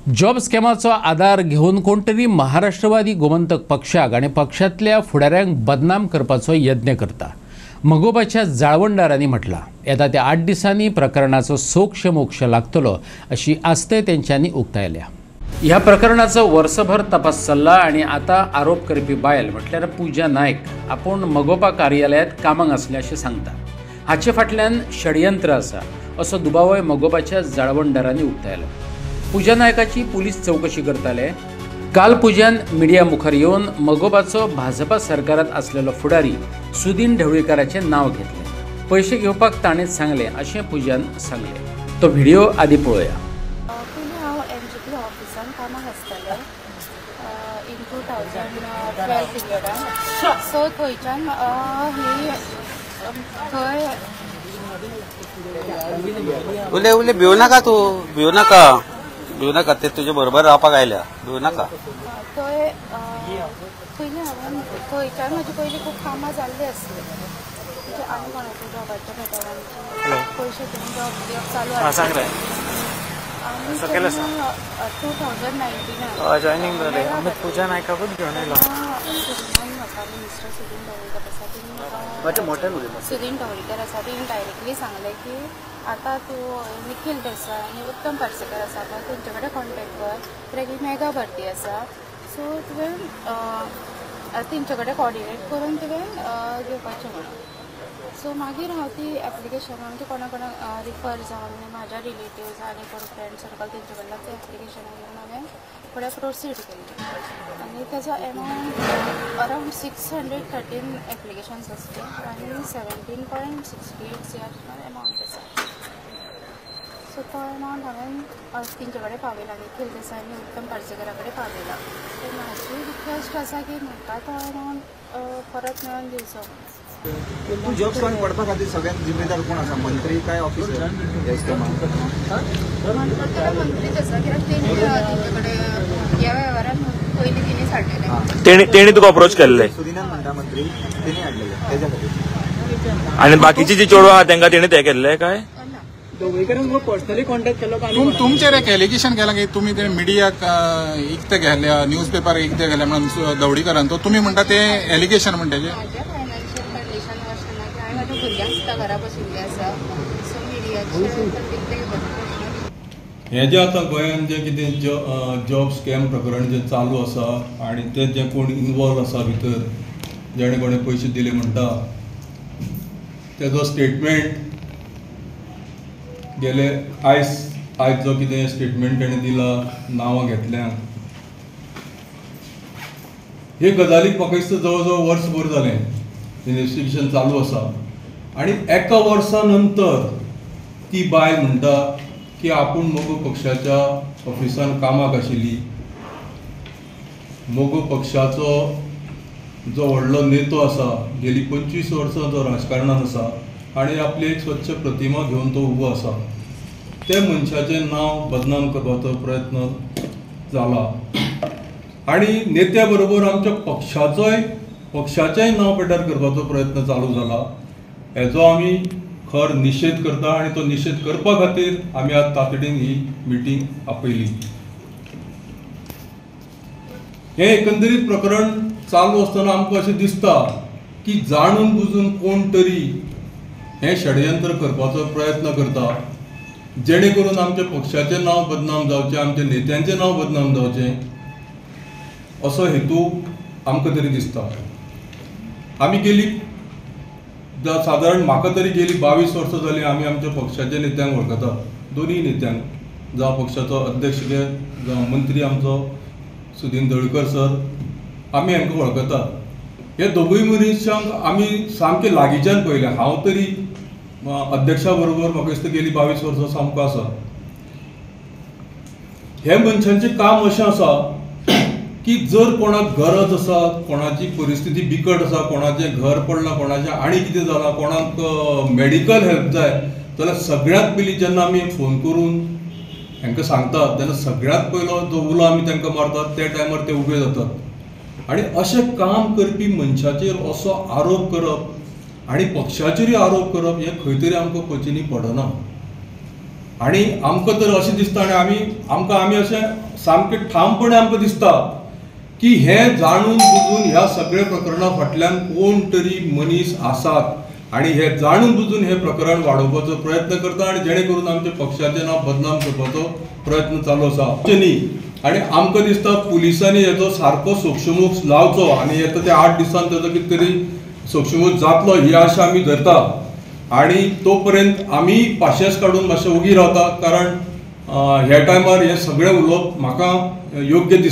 Job स्कॅमाचो आधार घेवन कोण तरी महाराष्ट्रवादी गोमंतक पक्षाक आनी पक्षांतल्या फुडाऱ्यांक बदनाम करपाचो यत्न करता। मगोबाच्या जाळवणदारांनी म्हटलां, येता त्या 8 दिसांनी प्रकरणाचो सोक्ष मोक्ष लागतलो अशी आस्तय तेंच्यांनी उक्तायल्या। ह्या प्रकरणाचो वर्सभर तपास चल्ला आनी आतां आरोप करपी बायल म्हटल्यार पूजा नायक आपूण मगोबा कार्यालयांत कामाक आसलें अशें सांगता। हाचे फाटल्यान षडयंत्र आसा असो दुबावय मगोबाच्या जाळवणदारांनी उक्तायलो। पूजा नायकाची पुलीस चौकशी करताले। काल पूजान मिडिया मुखार येवन मगोबाचो भाजपा सरकारात असलेलो फुडारी सुदीन ढवळीकाराचें नाव घेतलें। पैसे घेवपाक ताणेंच सांगलें अशें पूजान सांगलें। तो व्हिडिओ आदी पळोवया। पयलीं हांव एमजीपी ऑफिसान कामाक आसतालें इन 2012 पिरियडान। सो थंयच्यान थंय उले उले भिवू नाका तूं, भिवू नाका ते तुजे बरोबर रावपाक आयल्या, भिवू नाका। थंय पयलीं हांवें थंयच्यान म्हजी पयलीं खूब कामां जाल्लीं आसलीं। म्हणजे आनी कोणाच्या जॉबाच्या भेटारांची पयशे घेवन जॉब चालू आसलें। आनी 2019 जॉयनिंग जालें आमी पूजा नायकाकूच घेवन आयलो। मिस्टर सुदीन ढवळीकर आसा सुदीन ढवळीकर आसा तेणी डायरेक्टली सांगलें की आतां तूं निखिल देसाय आनी उत्तम पार्सेकर आसा पळय तेंचे कडेन कॉन्टेक्ट कर, कित्याक ही मेगा भरती आसा। सो तुवें तेंचे कडेन कॉर्डिनेट करून तुवें घेवपाचें म्हणून। सो मागीर हांव ती एप्लिकेशन म्हणजे कोणाक रिफर जावन म्हाज्या रिलेटिव्स आनी कोण फ्रेंड सर्कल तेंचे कडल्यान तें एप्लिकेशन घेवन हांवें फुडें प्रोसीड केलें। आनी तेजो एमावंट अरावंड 613 एप्लिकेशन्स आसले आनी 17.68 CR एमावंट आसा। सो तो एमावंट हांवें तेंचे कडेन पावयला, निखिल देसाय आनी उत्तम पार्सेकरा कडेन पावयला। सो म्हाजी रिक्वेस्ट आसा की म्हाका तो एमावंट परत मेळोन दिवचो। तू जॉब स्कॅम पडपा खातीर सगळ्यात जिम्मेदार कोण आसा, मंत्री काय ऑफिसर? मंत्रीच आसा, कित्याक तेणी तेंचे कडेन ह्या वेव्हारान पयलीं तेणीच हाडलेलें। तेणी तुका अप्रोच केल्लें? सुदिनान म्हणटा मंत्री तेणी हाडलेलें तेज्या खातीर। आनी बाकीची जी चेडवां आहा तेंकां तेणी तें केल्लें काय? ढवळीकरान पर्सनली कॉन्टॅक्ट केलो? तुमचेर एक एलिगेशन केलां की तुमी ते मिडियाक इकते घाल्या, न्यूज पेपर इकते घाल्या म्हणून ढवळीकरान, तो तुमी म्हणटा ते एलिगेशन म्हणटा म्हाज्या फायनान्शियल कंडिशन अशें ना की हांवें म्हाज्या भुरग्यांक सुद्दां घरा बशिल्लें आसा। सो मिडियाचे हे जे आतां गोंयांत जे कितें जॉब स्कॅम प्रकरण जे चालू आसा आनी ते जे कोण इनवॉल्व आसा भितर, जेणे कोणे पयशे दिले म्हणटा, तेजो स्टेटमेंट गेले आयज जो कितें स्टेटमेंट तेणें दिला नांवां घेतल्यांक, हे गजालीक म्हाका दिसता जवळ जवळ वर्सभर जालें इन्व्हेस्टिगेशन चालू आसा। आनी एका वर्सा नंतर ती बायल म्हणटा की आपूण मोगो पक्षाच्या ऑफिसान कामाक आशिल्ली, मोगो पक्षाचो जो व्हडलो नेतो आसा, गेली 25 वर्सां जो राजकारणांत आसा आनी आपली एक स्वच्छ प्रतिमा घेवन तो उबो आसा, त्या मनशाचें नांव बदनाम करपाचो प्रयत्न जाला। आनी नेत्या बरोबर आमच्या पक्षाचेंय नांव पेटार करपाचो प्रयत्न चालू जाला। हेजो आमी खर निशेध करता आनी तो निशेध करपा खातीर आमी आज तातडीन ही मिटींग आपयली। हे एकंदरीत प्रकरण चालू आसतना आमकां अशें दिसता की जाणून बुजून कोण तरी हे षडयंत्र करपाचो प्रयत्न करता, जेणे करून आमच्या पक्षाचें नांव बदनाम जावचें, आमच्या नेत्यांचें नांव बदनाम जावचें, असो हेतू आमकां तरी दिसता। आमी गेली सादारण म्हाका तरी गेली 22 वर्सां जालीं आमी आमच्या पक्षाच्या नेत्यांक वळखता, दोनूय नेत्यांक, जावं पक्षाचो अध्यक्ष जावं मंत्री आमचो सुदीन ढवळीकर सर, आमी हांकां वळखता। हे दोगूय मनशांक आमी सामके लागींच्यान पळयले। हांव तरी अध्यक्षा बरोबर म्हाका दिसता गेली 22 वर्सां सामको आसा। हे मनशांचें काम अशें आसा की जर कोणाक गरज आसा, कोणाची परिस्थिती बिकट आसा, कोणाचें घर पडलां, कोणाचें आनी कितें जालां, कोणाक मेडिकल हेल्प जाय जाल्यार सगळ्यांत पयलीं जेन्ना आमी फोन करून हांकां सांगतात तेन्ना सगळ्यांत पयलो जो उलो आमी तांकां मारतात त्या टायमार ते उबे जातात। आनी अशें काम करपी मनशाचेर असो आरोप करप आनी पक्षाचेरूय आरोप करप हें खंय तरी आमकां पचिनी पडना। आणि आमकां तर अशें दिसता आनी आमी अशें सामकें ठामपणे आमकां दिसता की हे जाणून बुजून ह्या सगळ्या प्रकरणा फाटल्यान कोण तरी मनीस आसात आणि हे जाणून बुजून हे प्रकरण वाडोवपाचो प्रयत्न करता आणि जेणे करून आमच्या पक्षाचें नांव बदनाम करपाचो प्रयत्न चालू आसा न्ही. आणि आमकां दिसता पुलिसांनी हेचो सारको सोक्षमूख लावचो आणि येता त्या 8 दिसांत तेजो कितें तरी सोक्षमूख जातलो ही आशा आमी धरता. आणि तोपर्यंत आमी पाशेंस काडून मातशें उगी रावता कारण ह्या टायमार हे सगळें उलोवप म्हाका योग्य दिसता.